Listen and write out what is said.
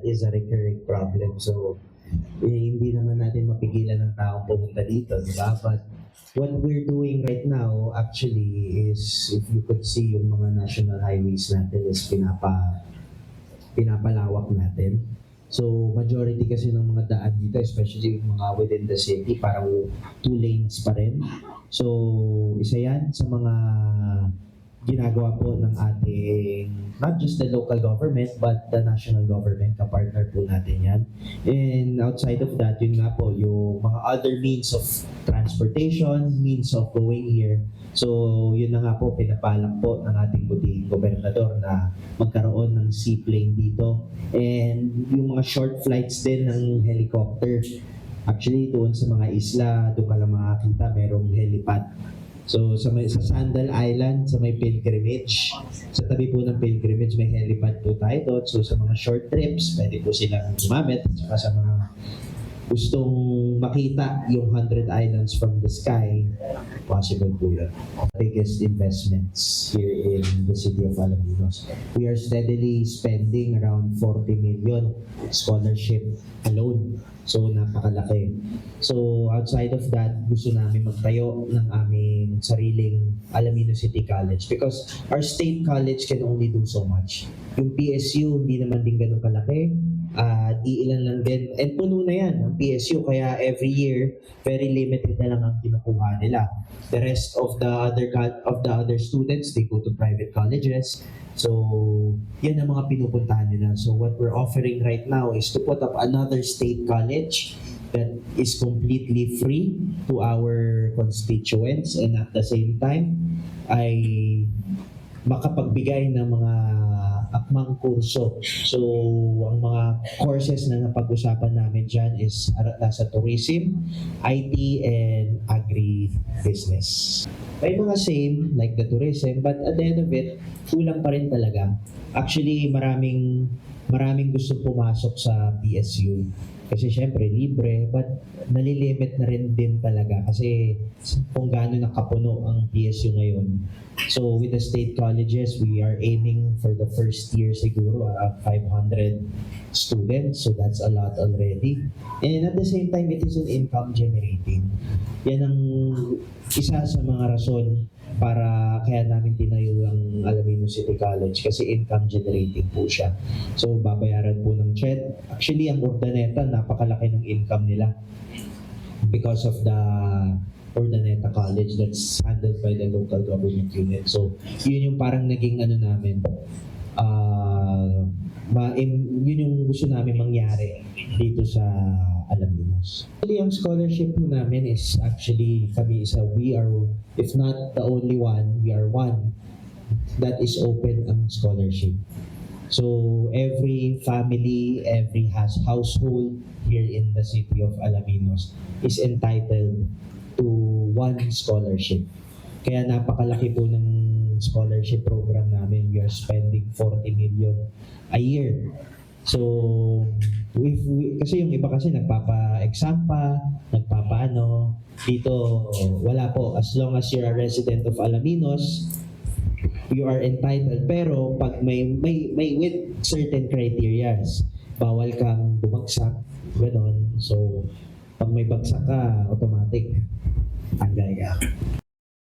is a recurring problem. So, hindi naman natin mapigilan ng taong pumunta dito, di ba? But what we're doing right now actually is, if you could see yung mga national highways natin is pinapalawak natin. So, majority kasi ng mga daan dito, especially yung mga within the city, parang 2 lanes pa rin. So, isa yan sa mga ginagawa po ng ating, not just the local government, but the national government, kapartner po natin yan. And outside of that, yun nga po, yung mga other means of transportation, means of going here. So, yun na nga po, pinapalak po ng ating buting gobernador na magkaroon ng seaplane dito. And yung mga short flights din ng helicopter. Actually, doon sa mga isla, doon ka lang makakita, merong helipad. So sa Sandal Island, sa may pilgrimage, sa tabi po ng pilgrimage may helipad po tayo doon. So sa mga short trips, pwede po silang gumamit. Saka sa mga gustong makita yung 100 islands from the sky, possible po yun. Biggest investments here in the city of Alaminos. We are steadily spending around 40 million scholarship alone. So, napakalaki. So, outside of that, gusto namin magtayo ng aming sariling Alaminos City College because our state college can only do so much. Yung PSU, hindi naman din ganun kalaki. Iilan lang din. And puno na yan, ang PSU. Kaya every year, very limited na lang ang kinukuha nila. The rest of the other students, they go to private colleges. So, yan ang mga pinupuntahan nila. So, what we're offering right now is to put up another state college that is completely free to our constituents and at the same time ay makapagbigay ng mga akmang kurso. So, ang mga courses na napag-usapan namin dyan is nasa tourism, IT, and agri-business. May mga same, like the tourism, but at the end of it, kulang pa rin talaga. Actually, maraming gusto pumasok sa PSU. Kasi syempre, libre, but nalilimit na rin din talaga kasi kung gaano nakapuno ang PSU ngayon. So with the state colleges, we are aiming for the first year siguro around 500 students. So that's a lot already. And at the same time, it is an income generating. Yan ang isa sa mga rason para kaya namin tinayo ang Alaminos City College kasi income generating po siya. So babayaran po ng CHED. Actually, ang Urdaneta, napakalaki ng income nila because of the Urdaneta College that's handled by the local government unit. So yun yung parang naging ano namin, yun yung gusto namin mangyari dito sa Alaminos. Actually, ang scholarship po namin is actually we are, if not the only one, we are one that is open ang scholarship. So every family, every household here in the city of Alaminos is entitled to one scholarship. Kaya napakalaki po ng scholarship program namin. We are spending 40 million a year. So, kasi yung iba kasi nagpapa-exam pa, nagpapaano. Dito, wala po. As long as you're a resident of Alaminos, you are entitled. Pero pag may with certain criteria, bawal kang bumagsak, gano'n. So, pag may bagsak ka, automatic, tanggal ka.